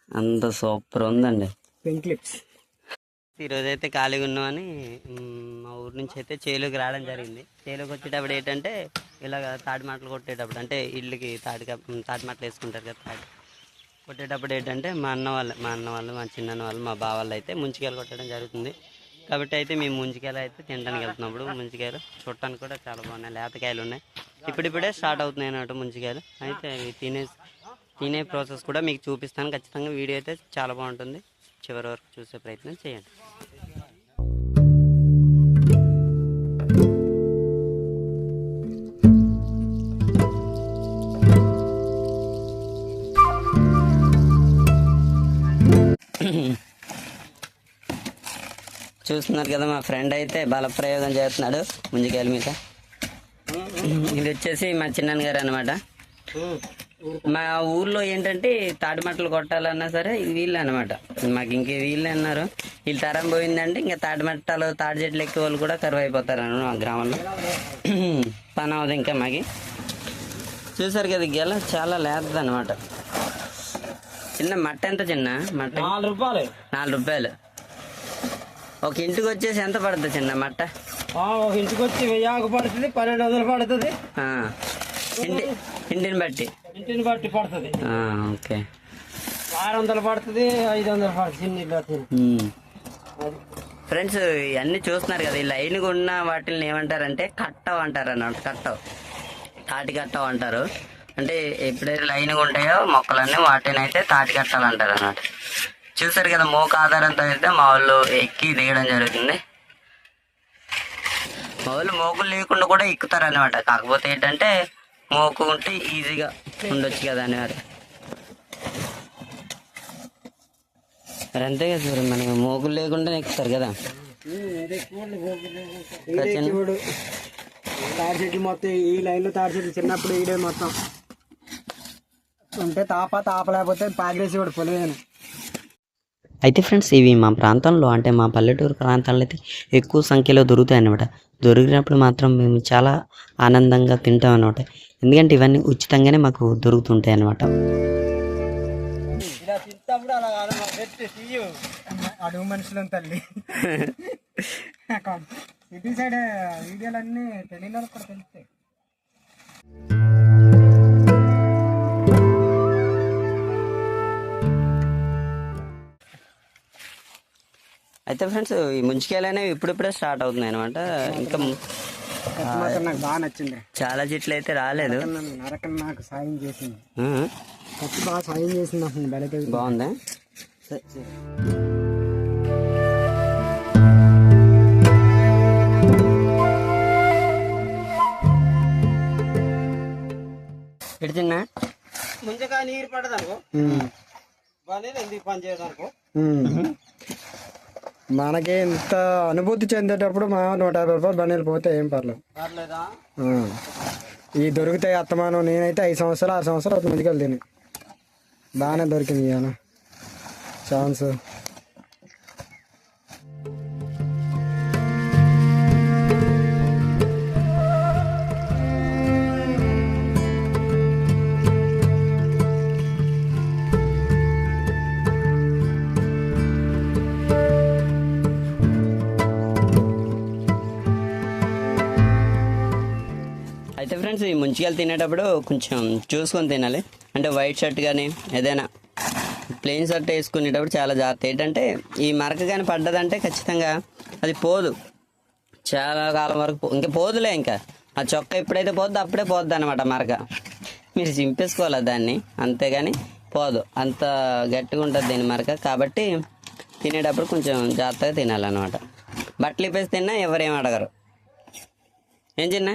అంత సూపర్ ఉందండి. Pen clips. ఈరోజైతే ఖాళీగా ఉన్నామని మా ఊరు నుంచి అయితే చేలోకి రావడం జరిగింది. చేలోకి వచ్చేటప్పుడు ఏంటంటే ఇలాగ తాటి మాటలు కొట్టేటప్పుడు, అంటే ఇళ్ళకి తాటి మాటలు వేసుకుంటారు కదా, తాటి కొట్టేటప్పుడు ఏంటంటే మా అన్న వాళ్ళు మా చిన్న వాళ్ళు మా బావ వాళ్ళు అయితే ముంచికాయలు కొట్టడం జరుగుతుంది. కాబట్టి అయితే మేము ముంచికాయలు అయితే తినడానికి వెళ్తున్నప్పుడు ముంచికాయలు చుట్టానికి కూడా చాలా బాగున్నాయి, లేతకాయలు ఉన్నాయి. ఇప్పుడిప్పుడే స్టార్ట్ అవుతున్నాయి అన్నట్టు ముంచికాయలు. అయితే అవి తినే ప్రాసెస్ కూడా మీకు చూపిస్తాను ఖచ్చితంగా. వీడియో అయితే చాలా బాగుంటుంది, చివరి వరకు చూసే ప్రయత్నం చేయండి. చూస్తున్నారు కదా, మా ఫ్రెండ్ అయితే బలప్రయోగం చేస్తున్నాడు ముంజికాయల మీద. ఇది వచ్చేసి మా చిన్న గారు అనమాట. మా ఊర్లో ఏంటంటే తాటిమట్టలు కొట్టాలన్నా సరే వీళ్ళు అనమాట. మాకు ఇంక వీళ్ళు అన్నారు, వీళ్ళు తరం పోయిందంటే ఇంకా తాటిమట్టలు తాటి చెట్లు ఎక్కే వాళ్ళు కూడా కరువు అయిపోతారు అన్న మా గ్రామంలో. పని అవదు ఇంకా మాకి. చూసారు కదా, గెల చాలా లేదది అనమాట. చిన్న మట్ట ఎంత చిన్న మట్ట? 4 రూపాయలు. ఒక ఇంటికి వచ్చేసి ఎంత పడుతుంది చిన్న మట్ట? ఒక ఇంటికి వచ్చి 1000 పడుతుంది, 1200 పడుతుంది. ఇంటిని బట్టి పడుతుంది. ఓకే, 600 పడుతుంది, 500 పడుతుంది. ఫ్రెండ్స్ ఇవన్నీ చూస్తున్నారు కదా, ఈ లైన్గా ఉన్న వాటిని ఏమంటారంటే కట్టవు అంటారు అన్నమాట. తాటి కట్టవు అంటారు. అంటే ఎప్పుడైతే లైన్గా ఉంటాయో మొక్కలన్నీ వాటిని అయితే తాటి కట్టాలు అంటారు అన్నమాట. చూసారు కదా, మోక ఆధారంతో అయితే మా వాళ్ళు ఎక్కి దిగడం జరుగుతుంది. మా వాళ్ళు మోకులు లేకుండా కూడా ఎక్కుతారు అనమాట. కాకపోతే ఏంటంటే మోకు ఉంటే ఈజీగా ఉండొచ్చు కదా అని మరి అంతే కదా సార్, మనకి మోకులు లేకుండా ఎక్కుతారు కదా. తాడి చెట్లు మొత్తం ఈ లైన్లో తాడి చెట్లు చిన్నప్పుడు ఈడే మొత్తం ఉంటే తాప లేకపోతే పాగ్రేసి కూడా పొలవేను. అయితే ఫ్రెండ్స్ ఇవి మా ప్రాంతంలో, అంటే మా పల్లెటూరు ప్రాంతాల్లో అయితే ఎక్కువ సంఖ్యలో దొరుకుతాయి అన్నమాట. దొరికినప్పుడు మాత్రం మేము చాలా ఆనందంగా తింటాం అన్నమాట. ఎందుకంటే ఇవన్నీ ఉచితంగానే మాకు దొరుకుతుంటాయి అన్నమాట. అడుగు మనుషులు తల్లి. సిటీ సైడ్ వీడియోలన్నీ తెలియని కూడా తెలుస్తాయి. అయితే ఫ్రెండ్స్ ఈ ముంచికాయలు అనేవి ఇప్పుడిప్పుడే స్టార్ట్ అవుతున్నాయి అనమాట. ఇంకా నాకు బాగా నచ్చింది. చాలా చెట్లు అయితే రాలేదు. నరకన్న నాకు సాయం చేసింది, ఖర్చు బాగా సాయం చేసింది అంటుంది. బయటకి బాగుందా? పెడుతున్నా ముంచగా నీరు పడదనుకో పని చేయదనుకో. మనకి ఇంత అనుభూతి చెందేటప్పుడు మా 150 రూపాయలు బండిలు పోతే ఏం పర్లేదు. ఇవి దొరుకుతాయి అత్తమానం. నేనైతే 5 సంవత్సరాలు 6 సంవత్సరాలు అవుతుంది ముందుకెళ్ళి తిని. బాగానే దొరికింది ఇవాళ ఛాన్స్. అయితే ఫ్రెండ్స్ ఈ ముంచికాయలు తినేటప్పుడు కొంచెం చూసుకొని తినాలి. అంటే వైట్ షర్ట్ కానీ ఏదైనా ప్లెయిన్ షర్ట్ వేసుకునేటప్పుడు చాలా జాగ్రత్త. ఏంటంటే ఈ మరక కానీ పడ్డదంటే ఖచ్చితంగా అది పోదు, చాలా కాలం వరకు ఇంకా పోదులే. ఇంకా ఆ చొక్కా ఎప్పుడైతే పోద్దో అప్పుడే పోద్ది అనమాట మరక. మీరు చింపేసుకోవాలి దాన్ని, అంతేగాని పోదు. అంత గట్టిగా ఉంటుంది దీని మరక. కాబట్టి తినేటప్పుడు కొంచెం జాగ్రత్తగా తినాలన్నమాట. బట్టలు ఇప్పేసి తిన్నా ఎవరేం అడగరు. ఏం చిన్న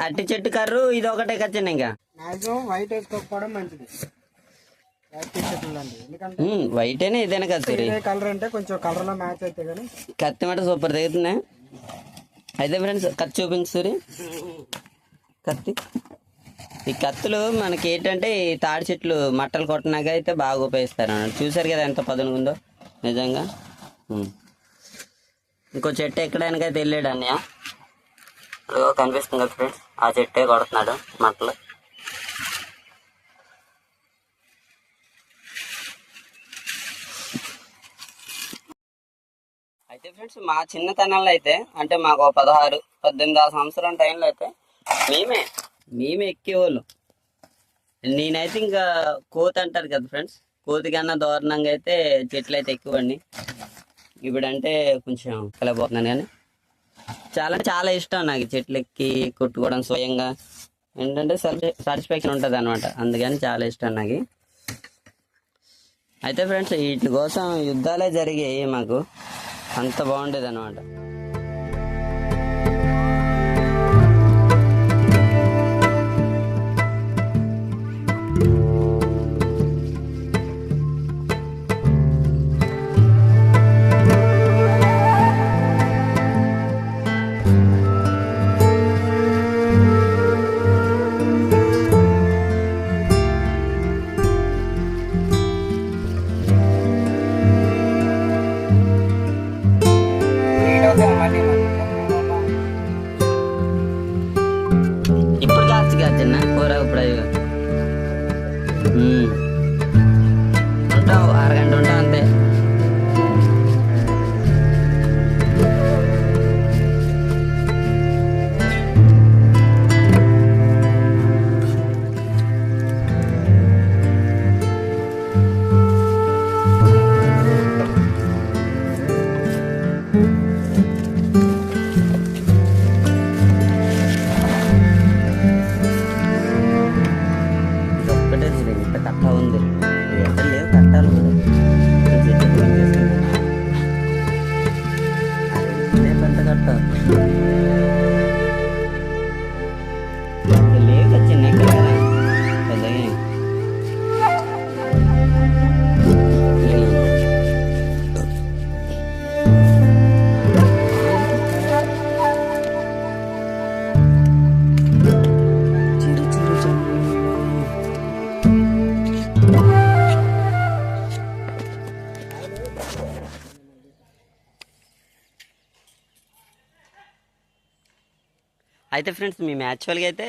అట్టి చెట్టు కర్రు ఇది ఒకటే కచ్చింది. ఇంకా వైట్ వేసుకోకపోవడం మంచిది. వైటేనే ఇదేనా కత్తి కలర్ అంటే కొంచెం కలర్ లో మ్యాచ్ అయితే కానీ కత్తి మాట సూపర్ తెగుతున్నాయి. అయితే ఫ్రెండ్స్ కత్తి చూపించు. కత్తి ఈ కత్తులు మనకి ఏంటంటే ఈ తాడి చెట్లు మట్టలు కొట్టినాక అయితే బాగా ఉపయోగిస్తారు అన్నట్టు. చూసారు కదా ఎంత పదునుగా ఉందో నిజంగా. ఇంకో చెట్టు ఎక్కడానికైతే వెళ్ళాడు అన్నయ్య. ఇదిగో కనిపిస్తుంది కదా ఫ్రెండ్స్, ఆ చెట్టే కొడుతున్నాడు మట్టలు. అయితే ఫ్రెండ్స్ మా చిన్నతనంలో అయితే అంటే మాకు 16-18 సంవత్సరం టైంలో అయితే మేమే ఎక్కేవాళ్ళం. నేనైతే ఇంకా కోతి అంటారు కదా ఫ్రెండ్స్, కోతి కన్నా దారుణంగా అయితే చెట్లు అయితే ఎక్కువండి. ఇప్పుడంటే కొంచెం కలబోతున్నాను కానీ చాలా చాలా ఇష్టం నాకు చెట్లు ఎక్కి కొట్టుకోవడం స్వయంగా. ఏంటంటే సాటిస్ఫాక్షన్ ఉంటుంది అనమాట, అందుకని చాలా ఇష్టం నాకు. అయితే ఫ్రెండ్స్ వీటి కోసం యుద్ధాలే జరిగాయి మాకు, అంత బాగుండేది అనమాట. ఇప్పుడు కాస్త చిన్న కూర ఇప్పుడు ఉంటావు, అరగంట ఉంటావు అంతే. ఒక్కటే చూడండి, ఇంత కట్ట ఉంది, ఎక్కడ లేవు కట్టాలు కూడా. చెట్టు క్లీన్ చేసుకున్నాను. అదే పెద్ద కట్ట లేవు కదా చిన్న ఎక్కడ కదా పెద్దగా. చిరు చిరు చమ్మ. అయితే ఫ్రెండ్స్ మేము యాక్చువల్గా అయితే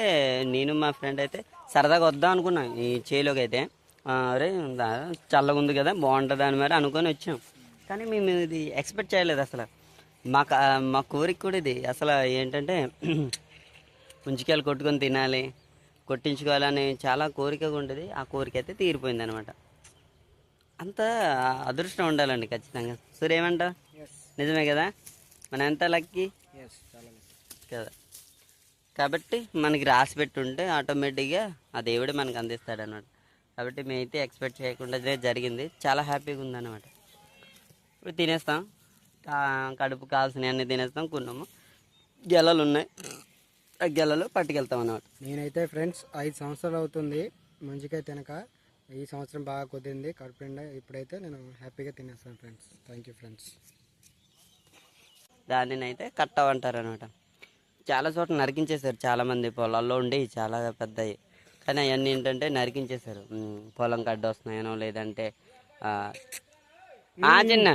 నేను మా ఫ్రెండ్ అయితే సరదాగా వద్దాం అనుకున్నాం ఈ చేలోకి అయితే. అరే చల్లగా ఉంది కదా బాగుంటుంది అని మరి అనుకొని వచ్చాం, కానీ మేము ఇది ఎక్స్పెక్ట్ చేయలేదు అసలు. మా కోరిక కూడా ఇది అసలు ఏంటంటే ముంచికాయలు కొట్టుకొని తినాలి, కొట్టించుకోవాలని చాలా కోరికగా ఉండేది. ఆ కోరిక అయితే తీరిపోయింది అనమాట. అంత అదృష్టం ఉండాలండి ఖచ్చితంగా. సూర్య ఏమంటా నిజమే కదా, మనం ఎంత లక్కీ కదా. కాబట్టి మనకి రాసి పెట్టుంటే ఆటోమేటిక్గా ఆ దేవుడే మనకు అందిస్తాడు అన్నమాట. కాబట్టి మేమైతే ఎక్స్పెక్ట్ చేయకుండా జరిగింది, చాలా హ్యాపీగా ఉందన్నమాట. ఇప్పుడు తినేస్తాం, కడుపు కావాల్సినవన్నీ తినేస్తాం. కొన్నాము గెలలు ఉన్నాయి, ఆ గెలలు పట్టుకెళ్తాం అన్నమాట. నేనైతే ఫ్రెండ్స్ 5 సంవత్సరాలు అవుతుంది ముంజికాయ తినక. ఈ సంవత్సరం బాగా కుదిరింది కడుపు నిండా. ఇప్పుడైతే నేను హ్యాపీగా తినేస్తాను ఫ్రెండ్స్. Thank you friends. దానిని అయితే కట్టవంటారు అనమాట. చాలా చోట్ల నరికించేశారు, చాలామంది పొలాల్లో ఉండి చాలా పెద్దవి, కానీ అవన్నీ ఏంటంటే నరికించేశారు. పొలం గడ్డ వస్తున్నాయనో లేదంటే చిన్న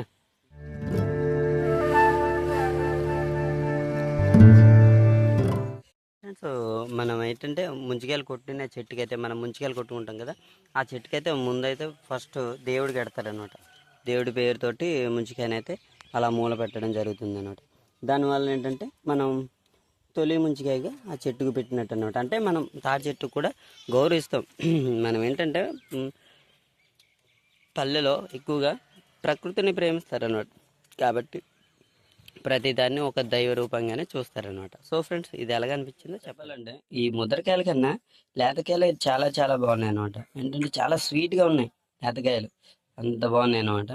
సో మనం ఏంటంటే ముంచికాయలు కొట్టిన చెట్టుకైతే మనం ముంచికాయలు కొట్టుకుంటాం కదా, ఆ చెట్టుకైతే ముందైతే ఫస్ట్ దేవుడు కడతాడనమాట. దేవుడి పేరుతోటి ముంచికాయనైతే అలా మూల పెట్టడం జరుగుతుంది అనమాట. దానివల్ల ఏంటంటే మనం తొలి ముంచికాయగా ఆ చెట్టుకు పెట్టినట్టు అనమాట. అంటే మనం తాటి చెట్టుకు కూడా గౌరవిస్తాం. మనం ఏంటంటే పల్లెలో ఎక్కువగా ప్రకృతిని ప్రేమిస్తారనమాట, కాబట్టి ప్రతిదాన్ని ఒక దైవ రూపంగానే చూస్తారనమాట. సో ఫ్రెండ్స్ ఇది ఎలాగ అనిపించిందో చెప్పాలంటే, ఈ ముద్దరకాయల కన్నా లేతకాయలు చాలా చాలా బాగున్నాయి అనమాట. ఏంటంటే చాలా స్వీట్గా ఉన్నాయి లేతకాయలు, అంత బాగున్నాయి అనమాట.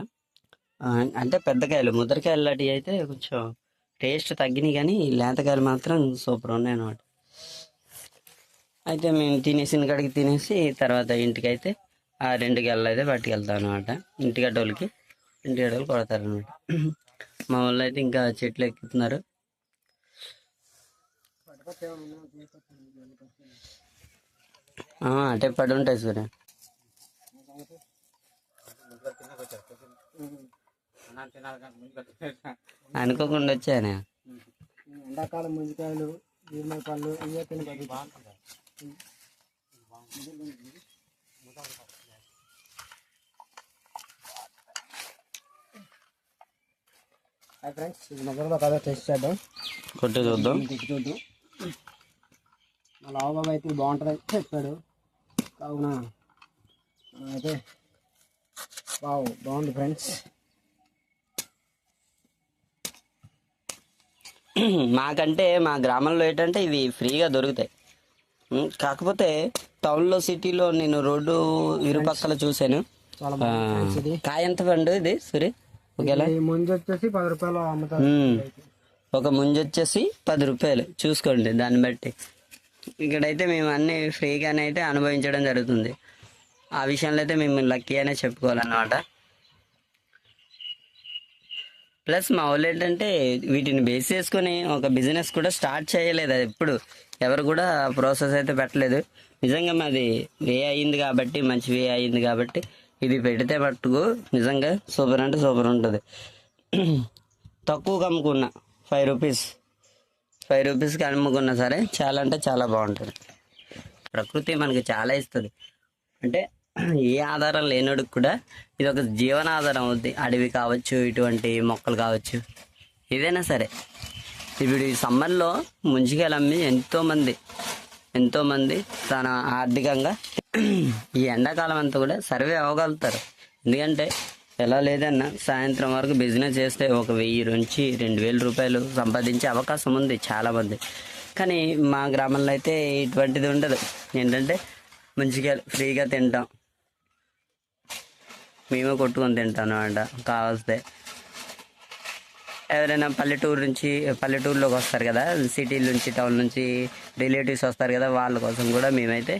అంటే పెద్దకాయలు ముద్దరకాయలు లాంటివి అయితే కొంచెం టేస్ట్ తగ్గినాయి, కానీ లేతకాయలు మాత్రం సూపర్ ఉన్నాయి అనమాట. అయితే మేము తినేసిన కాడికి తినేసి తర్వాత ఇంటికైతే ఆ 2 గెలలు అయితే పట్టుకెళ్తాం అనమాట. ఇంటిగడ్డోళ్ళకి కొడతారనమాట. మా వాళ్ళు అయితే ఇంకా చెట్లు ఎక్కుతున్నారు. అంటే పడి ఉంటాయి సూర్య. అనుకోకుండా వచ్చానే. ఎండాకాలం ముంజికాయలు ఈమె పళ్ళు ఇవే తిని బతుకు. హాయ్ ఫ్రెండ్స్, ఇది మొదలు కదా టెస్ట్ చేద్దాం. కొట్టి చూద్దాం. చూద్దాం. మా లావు అయితే బాగుంటుంది చెప్పాడు కావున అయితే బాగుంది ఫ్రెండ్స్. మాకంటే మా గ్రామంలో ఏంటంటే ఇవి ఫ్రీగా దొరుకుతాయి. కాకపోతే టౌన్లో సిటీలో నేను రోడ్డు ఇరుపక్కల చూశాను. చాలా బాగుంది ఇది. కాయ ఎంత పండు ఇది సూరి? ఒకేలా ముందు వచ్చేసి 10 రూపాయలు అమ్ముతారు. ఒక ముంజ వచ్చేసి 10 రూపాయలు చూసుకోండి. దాన్ని బట్టి ఇక్కడైతే మేము అన్ని ఫ్రీగానే అయితే అనుభవించడం జరుగుతుంది. ఆ విషయంలో అయితే మేము లక్కీ అనే చెప్పుకోవాలన్నమాట. ప్లస్ మా వాళ్ళు ఏంటంటే వీటిని బేస్ చేసుకొని ఒక బిజినెస్ కూడా స్టార్ట్ చేయలేదు. అది ఎప్పుడు ఎవరు కూడా ప్రాసెస్ అయితే పెట్టలేదు. నిజంగా మాది వే అయింది కాబట్టి, మంచి వే అయింది కాబట్టి ఇది పెడితే మట్టుకు నిజంగా సూపర్ అంటే సూపర్ ఉంటుంది. తక్కువకి అమ్ముకున్నా 5 రూపీస్, 5 రూపీస్కి అమ్ముకున్నా సరే చాలా అంటే చాలా బాగుంటుంది. ప్రకృతి మనకి చాలా ఇస్తుంది. అంటే ఏ ఆధారం లేనోడికి కూడా ఇది ఒక జీవనాధారం అవుద్ది. అడవి కావచ్చు, ఇటువంటి మొక్కలు కావచ్చు, ఏదైనా సరే. ఇప్పుడు ఈ సమ్మర్లో ముంజికాయలు అమ్మి ఎంతోమంది తన ఆర్థికంగా ఈ ఎండాకాలం అంతా కూడా సర్వే అవ్వగలుగుతారు. ఎందుకంటే ఎలా లేదన్నా సాయంత్రం వరకు బిజినెస్ చేస్తే 1000 నుంచి 2000 రూపాయలు సంపాదించే అవకాశం ఉంది చాలామంది. కానీ మా గ్రామంలో అయితే ఇటువంటిది ఉండదు. ఏంటంటే ముంజికాయలు ఫ్రీగా తింటాం, మేమే కొట్టుకొని తింటాను అంట కావస్తే. ఎవరైనా పల్లెటూరులోకి వస్తారు కదా, సిటీల నుంచి టౌన్ నుంచి రిలేటివ్స్ వస్తారు కదా, వాళ్ళ కోసం కూడా మేమైతే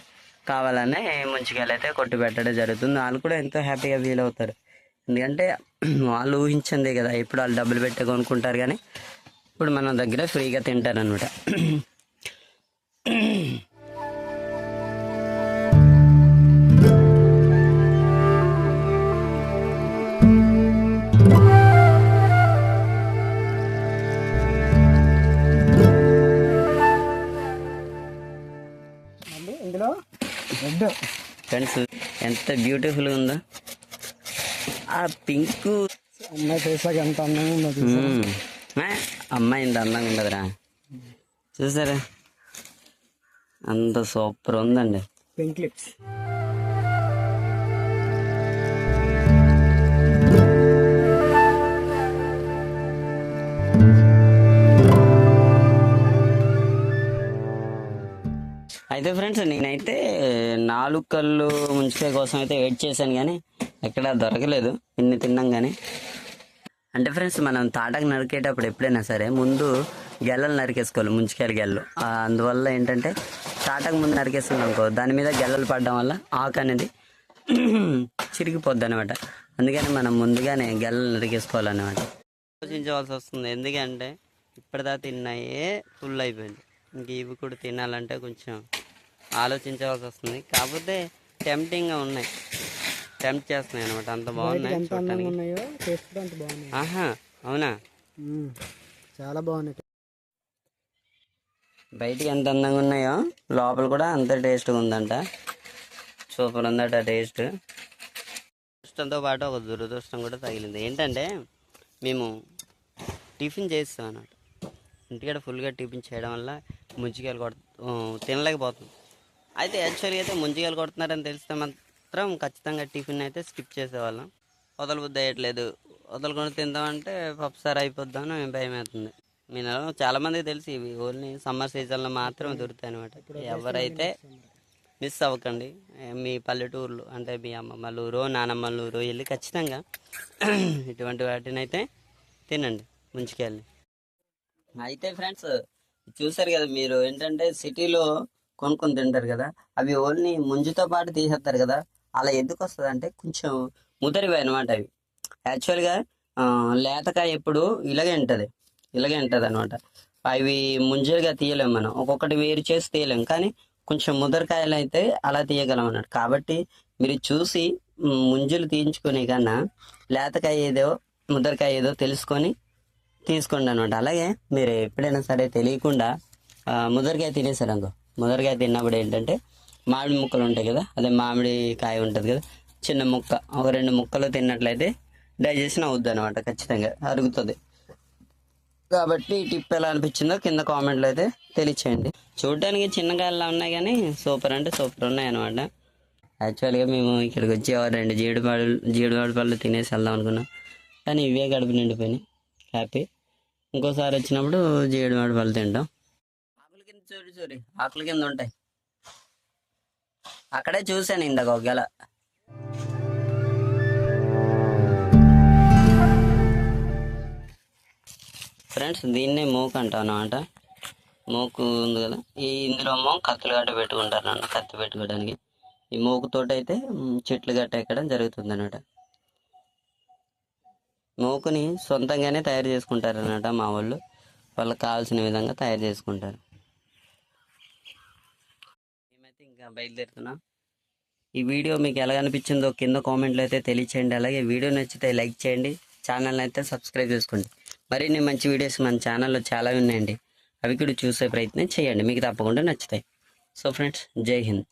కావాలనే ముంజికాయలు అయితే కొట్టు పెట్టడం జరుగుతుంది. వాళ్ళు కూడా ఎంతో హ్యాపీగా ఫీల్ అవుతారు. ఎందుకంటే వాళ్ళు ఊహించిందే కదా, ఇప్పుడు వాళ్ళు డబ్బులు పెట్టి కొనుక్కుంటారు కానీ ఇప్పుడు మన దగ్గర ఫ్రీగా తింటారనమాట. ఇందులో రెడ్ ఫ్రెండ్స్ ఎంత బ్యూటిఫుల్గా ఉందో ఆ పింక్. అమ్మాయి ఫేస్లాగా ఎంత అందంగా ఉండదు. అమ్మాయి ఇంత అందంగా ఉండదురా, చూసారా అంత సూపర్ ఉందండి. Pink lips. అయితే ఫ్రెండ్స్ నేనైతే 4 కళ్ళు ముంచికాయ కోసం అయితే వెయిట్ చేశాను కానీ ఎక్కడ దొరకలేదు ఇన్ని తిన్నాం కానీ. అంటే ఫ్రెండ్స్ మనం తాటాకు నరికేటప్పుడు ఎప్పుడైనా సరే ముందు గెల్లలు నరికేసుకోవాలి, ముంచికాయల గెల్లలు. అందువల్ల ఏంటంటే తాటాకు ముందు నరికేసుకున్నాం అనుకో, దాని మీద గెల్లలు పడడం వల్ల ఆకు అనేది చిరిగిపోద్ది అనమాట. అందుకని మనం ముందుగానే గెల్లలు నరికేసుకోవాలన్నమాట. ఆలోచించవలసి వస్తుంది, ఎందుకంటే ఇప్పటిదా తిన్నాయే ఫుల్ అయిపోయింది. ఇంక ఇవి కూడా తినాలంటే కొంచెం ఆలోచించవలసి వస్తుంది. కాకపోతే టెంప్టింగ్గా ఉన్నాయి, టెంప్ట్ చేస్తున్నాయి అనమాట. అంత బాగున్నాయి చూడటానికి. ఆహా అవునా, చాలా బాగున్నాయి. బయటికి ఎంత అందంగా ఉన్నాయో లోపల కూడా అంత టేస్ట్గా ఉందంట. సూపర్ ఉందట టేస్ట్. అదృష్టంతో పాటు ఒక దురదృష్టం కూడా తగిలింది. ఏంటంటే మేము టిఫిన్ చేస్తాం అన్నమాట. ఇంటికాడ ఫుల్గా టిఫిన్ చేయడం వల్ల ముంజికాయలు తినలేకపోతుంది. అయితే యాక్చువల్గా అయితే ముంజికాయలు కొడుతున్నారని తెలిస్తే మాత్రం ఖచ్చితంగా టిఫిన్ అయితే స్కిప్ చేసేవాళ్ళం. వదలబుద్ధి అయ్యట్లేదు, వదలకుండా తిందామంటే పప్పుసారి అయిపోద్దామని భయం అవుతుంది. నేను చాలామందికి తెలిసి ఇవి ఓన్లీ సమ్మర్ సీజన్లో మాత్రమే దొరుకుతాయి అనమాట. ఎవరైతే మిస్ అవ్వకండి. మీ పల్లెటూర్లు అంటే మీ అమ్మమ్మల ఊరు, నానమ్మల ఊరు వెళ్ళి ఖచ్చితంగా ఇటువంటి వాటిని అయితే తినండి ముంజికాయల్ని. అయితే ఫ్రెండ్స్ చూసారు కదా మీరు, ఏంటంటే సిటీలో కొనుక్కొని తింటారు కదా, అవి ఓన్లీ ముంజుతో పాటు తీసేస్తారు కదా. అలా ఎందుకు వస్తుంది అంటే కొంచెం ముదిరివి అనమాట. అవి యాక్చువల్గా లేతకాయ ఎప్పుడు ఇలాగే ఉంటుంది అనమాట. అవి ముంజలుగా తీయలేము మనం, ఒక్కొక్కటి వేరు చేసి తీయలేము. కానీ కొంచెం ముదరకాయలు అయితే అలా తీయగలం అన్నట్టు. కాబట్టి మీరు చూసి ముంజలు తీయించుకునే కన్నా లేతకాయ ఏదో ముదరకాయ ఏదో తెలుసుకొని తీసుకోండి అనమాట. అలాగే మీరు ఎప్పుడైనా సరే తెలియకుండా ముదరికాయ తినేసారు అనుకో, ముదరికాయ తిన్నప్పుడు ఏంటంటే మామిడి ముక్కలు ఉంటాయి కదా, అదే మామిడి కాయ ఉంటుంది కదా, చిన్న ముక్క ఒక 2 ముక్కలు తిన్నట్లయితే డైజెషన్ అవుద్ది అనమాట, ఖచ్చితంగా అరుగుతుంది. కాబట్టి ఈ టిప్ ఎలా అనిపించిందో కింద కామెంట్లో అయితే తెలియచేయండి. చూడడానికి చిన్న కాయలా ఉన్నాయి కానీ సూపర్ అంటే సూపర్ ఉన్నాయి అనమాట. యాక్చువల్గా మేము ఇక్కడికి వచ్చి 2 జీడిమామిడి పళ్ళు తినేసి వెళ్దాం అనుకున్నాం, కానీ ఇవే కడుపు నిండిపోయినాయి. హ్యాపీ. ఇంకోసారి వచ్చినప్పుడు జీడిమామిడి పళ్ళు తింటాం. ఆకుల కింద చూరి ఆకుల కింద ఉంటాయి, అక్కడే చూశాను ఇందాక ఒక గెల. ఫ్రెండ్స్ దీన్నే మోకు అంటాం అన్నమాట. మోకు ఉంది కదా, ఇందులో కత్తులు గట్ట పెట్టుకుంటారు అన్న, కత్తి పెట్టుకోవడానికి. ఈ మోకుతోటి అయితే చెట్లు గట్ట ఎక్కడం జరుగుతుంది అన్నమాట. మోకుని సొంతంగానే తయారు చేసుకుంటారు అన్నమాట మా వాళ్ళు, వాళ్ళకి కావాల్సిన విధంగా తయారు చేసుకుంటారు. మేమైతే ఇంకా బయలుదేరుతున్నాం. ఈ వీడియో మీకు ఎలా అనిపించిందో కింద కామెంట్లో అయితే తెలియచేయండి. అలాగే వీడియో నచ్చితే లైక్ చేయండి, ఛానల్ని అయితే సబ్స్క్రైబ్ చేసుకోండి. మరిన్ని మంచి వీడియోస్ మన ఛానల్లో చాలా ఉన్నాయండి, అవి కూడా చూసే ప్రయత్నం చేయండి, మీకు తప్పకుండా నచ్చుతాయి. సో ఫ్రెండ్స్, జై హింద్.